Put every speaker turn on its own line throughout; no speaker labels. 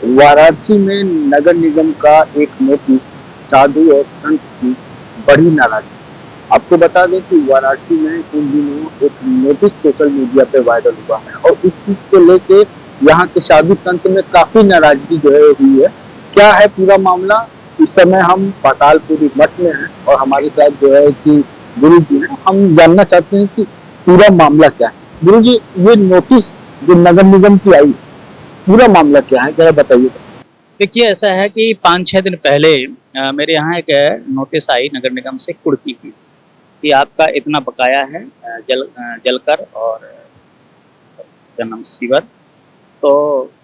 वाराणसी में नगर निगम का एक नोटिस साधु और संत की बड़ी नाराजगी। आपको बता दें कि वाराणसी में इन दिनों एक नोटिस सोशल मीडिया पे वायरल हुआ है और इस चीज को लेके यहाँ के साधु संत में काफी नाराजगी जो है हुई है। क्या है पूरा मामला? इस समय हम पातालपुरी मठ में हैं और हमारे साथ जो है कि गुरु जी हैं। हम जानना चाहते हैं कि पूरा मामला क्या है। गुरु जी, ये नोटिस जो नगर निगम की आई, पूरा मामला क्या है, जरा बताइए।
देखिए, ऐसा है कि 5-6 दिन पहले मेरे यहाँ एक नोटिस आई नगर निगम से कुर्की की कि आपका इतना बकाया है जलकर और क्या नाम सीवर। तो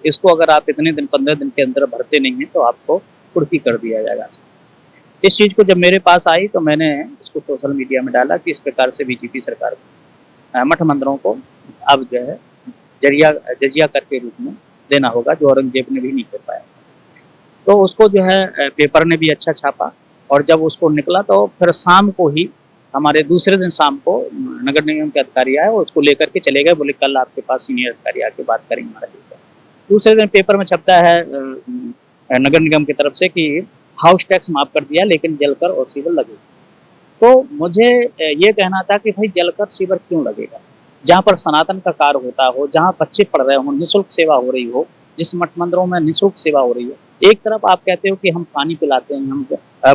इसको अगर आप इतने दिन 15 दिन के अंदर भरते नहीं हैं तो आपको कुर्की कर दिया जाएगा। इस चीज़ को जब मेरे पास आई तो मैंने इसको सोशल मीडिया में डाला कि इस प्रकार से बीजेपी सरकार को मठ मंदिरों को अब जो है जजिया कर के रूप में देना होगा, जो औरंगजेब ने भी नहीं कर पाया। तो उसको जो है पेपर ने भी अच्छा छापा और जब उसको निकला तो फिर शाम को ही हमारे दूसरे दिन शाम को नगर निगम के अधिकारी आए और उसको लेकर के चले गए। बोले कल आपके पास सीनियर अधिकारी आके बात करेंगे हमारा लेकर। दूसरे दिन पेपर में छपता है नगर निगम की तरफ से कि हाउस टैक्स माफ कर दिया लेकिन जलकर और सीवर लगेगा। तो मुझे ये कहना था कि भाई जलकर सीवर क्यों लगेगा? जहाँ पर सनातन का कार्य होता हो, जहाँ बच्चे पढ़ रहे हों, निःशुल्क सेवा हो रही हो, जिस मठ मंदिरों में निःशुल्क सेवा हो रही हो। एक तरफ आप कहते हो कि हम पानी पिलाते हैं, हम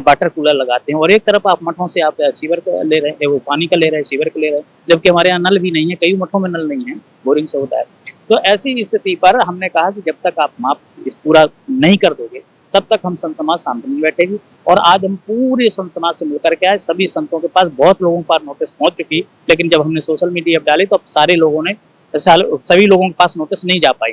वाटर कूलर लगाते हैं और एक तरफ आप मठों से आप सीवर का ले रहे हैं, वो पानी का ले रहे हैं, सीवर का ले रहे हैं, जबकि हमारे यहाँ नल भी नहीं है, कई मठों में नल नहीं है, बोरिंग से होता है। तो ऐसी स्थिति पर हमने कहा कि जब तक आप माप इस पूरा नहीं कर दोगे, तब तक हम संत समाज शांत नहीं बैठेगी। और आज हम पूरे संत समाज से मिलकर के आए, सभी संतों के पास बहुत लोगों के पास नोटिस पहुंच चुकी, लेकिन जब हमने सोशल मीडिया पर डाली तो अब सारे लोगों ने सभी लोगों के पास नोटिस नहीं जा पाई,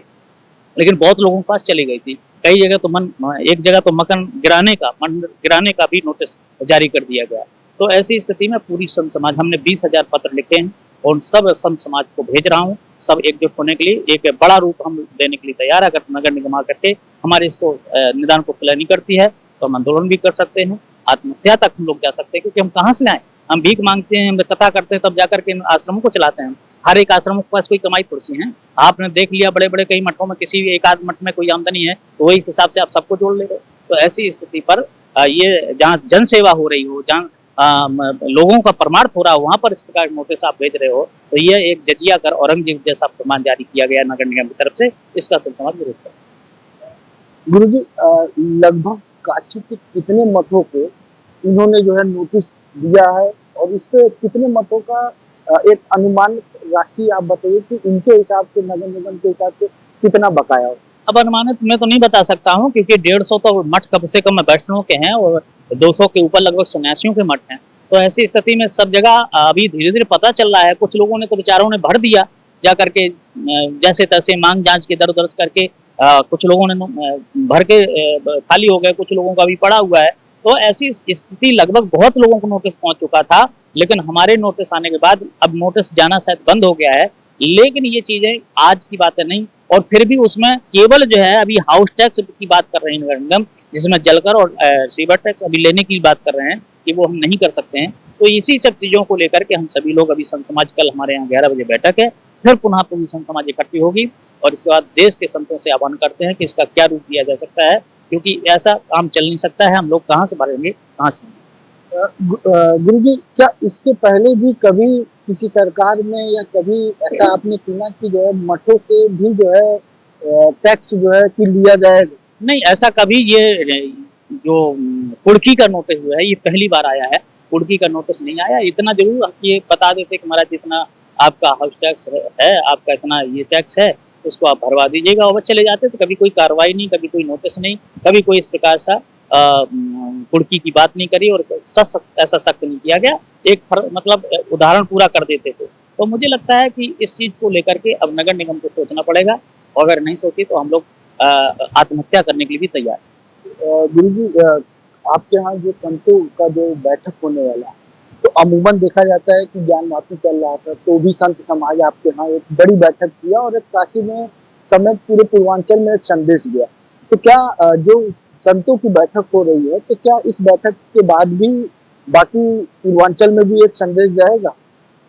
लेकिन बहुत लोगों के पास चली गई थी। कई जगह तो एक जगह तो मकान गिराने का भी नोटिस जारी कर दिया गया। तो ऐसी स्थिति में पूरी संत समाज, हमने 20,000 पत्र लिखे हैं और उन सब संत समाज को भेज रहा हूँ। सब एकजुट होने के लिए एक बड़ा रूप हम देने के लिए तैयार है। अगर नगर निगम आकर के हमारे इसको निदान को खिला नहीं करती है तो हम आंदोलन भी कर सकते हैं, आत्महत्या तक हम लोग जा सकते हैं, क्योंकि हम कहाँ से आए? हम भीख मांगते हैं, हम कथा करते हैं, तब जाकर के आश्रमों को चलाते हैं। हर एक आश्रम के पास कोई कमाई थोड़ी है। आपने देख लिया बड़े बड़े कई मठों में किसी भी एक आध मठ में कोई आमदनी है तो वही हिसाब से आप सबको जोड़ ले रहे हो। तो ऐसी स्थिति पर ये जहाँ जन सेवा हो रही हो, जहाँ लोगों का परमार्थ हो रहा हो, वहां पर इस प्रकार नोटिस आप भेज रहे हो, तो ये एक जजिया कर औरंगजेब जैसा फरमान जारी किया गया नगर निगम की तरफ से। इसका संत समाज विरोध कर।
गुरु जी, लगभग काशी के कितने मठों को इन्होंने जो है नोटिस दिया है और इस पे कितने मठों का एक अनुमान राशि आप बताइए कि इनके हिसाब से, नगर निगम के हिसाब से कितना बकाया हो?
अब अनुमानित मैं तो नहीं बता सकता हूँ, क्योंकि 150 तो मठ कम से कम वैष्णव के हैं और 200 के ऊपर लगभग सन्यासियों के मठ हैं। तो ऐसी स्थिति में सब जगह अभी धीरे धीरे पता चल रहा है। कुछ लोगों ने तो बेचारों ने भर दिया जा करके, जैसे तैसे मांग जांच के दर दर्ज करके। कुछ लोगों ने भर के खाली हो गए, कुछ लोगों का भी पड़ा हुआ है। तो ऐसी स्थिति लगभग बहुत लोगों को नोटिस पहुंच चुका था, लेकिन हमारे नोटिस आने के बाद अब नोटिस जाना शायद बंद हो गया है। लेकिन ये चीजें आज की बात नहीं, और फिर भी उसमें केवल जो है अभी हाउस टैक्स की बात कर रहे हैं नगर निगम, जिसमें जलकर और सीवर टैक्स अभी लेने की बात कर रहे हैं कि वो हम नहीं कर सकते हैं। तो इसी सब चीजों को लेकर के हम सभी लोग अभी संत समाज, कल हमारे यहाँ 11 बजे बैठक है, फिर पुनः पूरी संत समाज इकट्ठी होगी और इसके बाद देश के संतों से आह्वान करते हैं कि इसका क्या रूप दिया जा सकता है, क्योंकि ऐसा काम चल नहीं सकता है। हम लोग कहाँ से भरेंगे, कहाँ से?
गुरु जी, क्या इसके पहले भी कभी किसी सरकार में या कभी ऐसा आपने सुना कि जो है मठों के भी जो है टैक्स जो है कि लिया जाएगा?
नहीं, ऐसा कभी ये जो कुर्की का नोटिस जो है ये पहली बार आया है। कुर्की का नोटिस नहीं आया। इतना जरूर हम ये बता देते कि महाराज जितना आपका हाउस टैक्स है, आपका इतना ये टैक्स है, इसको आप भरवा दीजिएगा और चले जाते। तो कभी कोई कार्रवाई नहीं, कभी कोई नोटिस नहीं, कभी कोई इस प्रकार सा कुर्की की बात नहीं करी और ऐसा सख्त नहीं किया गया। मतलब उदाहरण पूरा कर देते थे। तो मुझे लगता है कि इस चीज को लेकर के अब नगर निगम को सोचना पड़ेगा, और अगर नहीं सोचे तो हम लोग आत्महत्या करने के लिए भी तैयार है।
गुरु जी, आपके यहाँ जो संतों का जो बैठक होने वाला है, तो अमूमन देखा जाता है कि ज्ञान महात्म्य चल रहा था तो भी संत समाज आपके यहाँ एक बड़ी बैठक किया और एक काशी में समेत पूरे पूर्वांचल में एक संदेश गया। तो क्या जो संतों की बैठक हो रही है, तो क्या इस बैठक के बाद भी बाकी पूर्वांचल में भी एक संदेश जाएगा?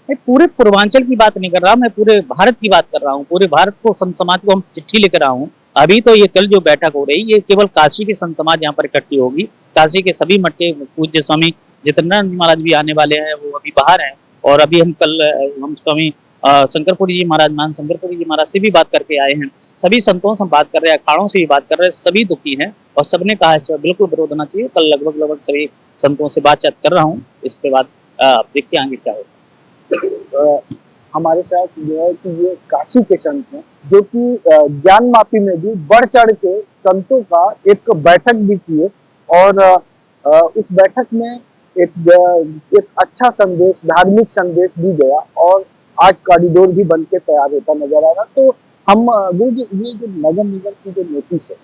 मैं पूरे पूर्वांचल की बात नहीं कर रहा, मैं पूरे भारत की बात कर रहा हूँ। पूरे भारत को, संत समाज को हम चिट्ठी लेकर रहा हूँ। अभी तो ये कल जो बैठक हो रही है ये केवल काशी की संत समाज यहाँ पर इकट्ठी होगी। काशी के सभी मठ के पूज्य स्वामी जितेंद्रानंद महाराज भी आने वाले हैं, वो अभी बाहर हैं। और अभी हम कल हम स्वामी शंकरपुरी जी महाराज, मान शंकरपुरी जी महाराज से भी बात करके आए हैं। सभी संतों से बात कर रहे हैं, अखाड़ों से भी बात कर रहे हैं, सभी दुखी हैं और सबने कहा इस पर बिल्कुल विरोध होना चाहिए। कल लगभग सभी संतों से बातचीत कर रहा हूँ, इसके बाद देखिए आगे क्या होगा।
हमारे साथ जो है कि ये काशी के संत हैं जो कि ज्ञान मापी में भी बढ़ चढ़ के संतों का एक बैठक भी किए और उस बैठक में एक अच्छा संदेश, धार्मिक संदेश भी गया और आज कॉरिडोर भी बन के तैयार होता नजर आ रहा। तो हम वो ये जो नगर निगम की जो नोटिस है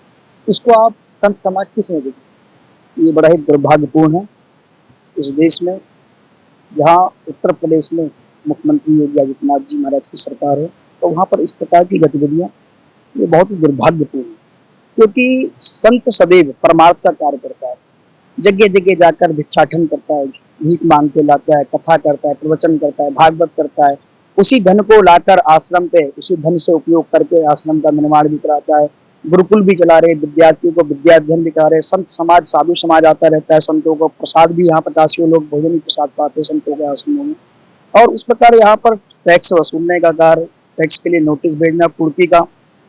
इसको आप संत समाज किस नजर देखते? ये बड़ा ही दुर्भाग्यपूर्ण है इस देश में, जहाँ उत्तर प्रदेश में मुख्यमंत्री योगी आदित्यनाथ जी महाराज की सरकार है, तो वहाँ पर इस प्रकार की गतिविधियां ये बहुत ही दुर्भाग्यपूर्ण है। क्योंकि संत सदैव परमार्थ का कार्य करता है, जगह जगह जाकर भिक्षाटन करता है, भीख मांग के लाता है, कथा करता है, प्रवचन करता है, भागवत करता है। उसी धन को लाकर आश्रम पे, उसी धन से उपयोग करके आश्रम का निर्माण भी कराता है, गुरुकुल भी चला रहे, विद्यार्थियों को विद्याध्ययन भी करा रहे, संत समाज, साधु समाज आता रहता है, संतों को प्रसाद भी, यहाँ 85 लोग भोजन प्रसाद पाते हैं संतों के आश्रमों में। और उस प्रकार यहाँ पर टैक्स वसूलने का कार्य, टैक्स के लिए नोटिस भेजना, पूर्ति का,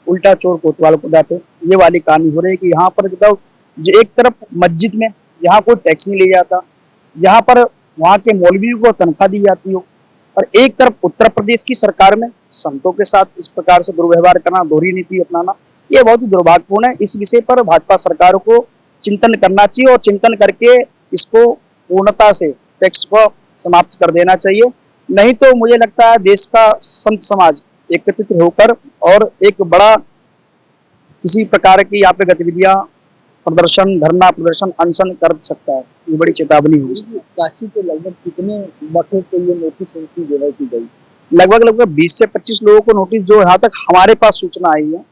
उल्टा चोर कोतवाल को डांटे, ये वाली कहानी हो रही है कि यहाँ पर बताओ, जो एक तरफ मस्जिद में यहाँ कोई टैक्स नहीं ले जाता, जहाँ पर वहाँ के मौलवियों को तनख्वाह दी जाती हो, और एक तरफ उत्तर प्रदेश की सरकार में संतों के साथ इस प्रकार से दुर्व्यवहार करना, दोहरी नीति अपनाना, ये बहुत ही दुर्भाग्यपूर्ण है। इस विषय पर भाजपा सरकार को चिंतन करना चाहिए और चिंतन करके इसको पूर्णता से टैक्स को समाप्त कर देना चाहिए। नहीं तो मुझे लगता है देश का संत समाज एकत्रित होकर और एक बड़ा किसी प्रकार की यहाँ पे गतिविधियां, प्रदर्शन, धरना प्रदर्शन, अनशन कर सकता है। ये बड़ी चेतावनी होगी। काशी के लगभग कितने मठों के लिए नोटिस इनकी जारी की गई? लगभग 20 से 25 लोगों को नोटिस, जो यहाँ तक हमारे पास सूचना आई है,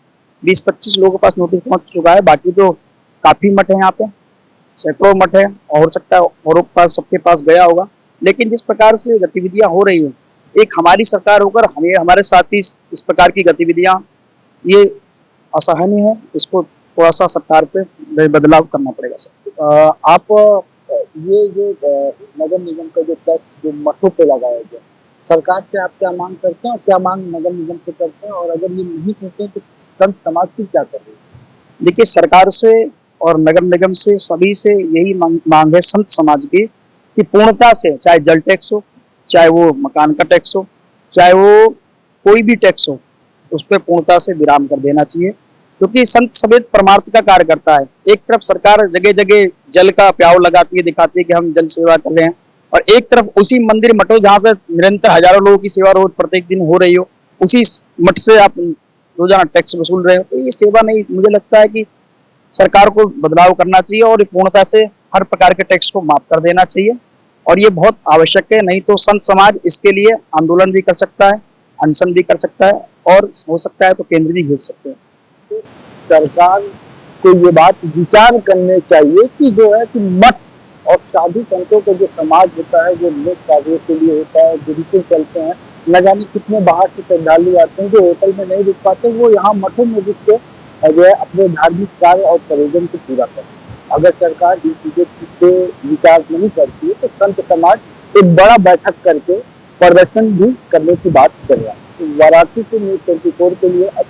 20-25 लोगों के पास नोटिस पहुंच चुका है। बाकी तो काफी मठ है यहाँ पे, सैकड़ों मठ है, और सकता है औरों के पास, सबके पास गया होगा। लेकिन जिस प्रकार से गतिविधियां हो रही हैं, एक हमारी सरकार होकर हमें, हमारे साथ ही इस प्रकार की गतिविधियां, ये असहनीय है। इसको थोड़ा सा सरकार पे बदलाव करना पड़ेगा सर। आप ये जो नगर निगम का जो टैक्स जो मठों पे लगाया गया, सरकार से आप क्या मांग करते हैं, क्या मांग नगर निगम से करते हैं, और अगर ये नहीं करते तो संत समाज फिर क्या कर रही है? देखिए, सरकार से और नगर निगम से, सभी से यही मांग है संत समाज की कि पूर्णता से, चाहे जल टैक्स हो, चाहे वो मकान का टैक्स हो, चाहे वो कोई भी टैक्स हो, उस पर पूर्णता से विराम कर देना चाहिए। क्योंकि संत सदैव परमार्थ का कार्य करता है। एक तरफ सरकार जगह जगह जल का प्याव लगाती है, दिखाती है कि हम जल सेवा कर रहे हैं, और एक तरफ उसी मंदिर मठों जहाँ पे निरंतर हजारों लोगों की सेवा रोज प्रत्येक दिन हो रही हो, उसी मठ से आप रोजाना टैक्स वसूल रहे हो। तो ये सेवा नहीं, मुझे लगता है कि सरकार को बदलाव करना चाहिए और पूर्णता से हर प्रकार के टैक्स को माफ कर देना चाहिए, और ये बहुत आवश्यक है। नहीं तो संत समाज इसके लिए आंदोलन भी कर सकता है, अनशन भी कर सकता है, और हो सकता है तो केंद्र भी भेज सकते हैं। सरकार को ये बात विचार करने चाहिए कि जो है कि मठ और साधु संतों का जो समाज होता है, जो लोक कार्यों के लिए होता है, गुरुकुल चलते हैं, न जाने कितने बाहर से श्रद्धालु आते हैं जो होटल में नहीं रुक पाते, वो यहाँ मठों में रुक के जो है अपने धार्मिक कार्य और प्रयोजन को पूरा करते। अगर सरकार इन चीजों पे विचार नहीं करती है तो संत समाज एक बड़ा बैठक करके प्रदर्शन भी करने की बात कर रहा है। वाराणसी से न्यूज़ 24 के लिए अब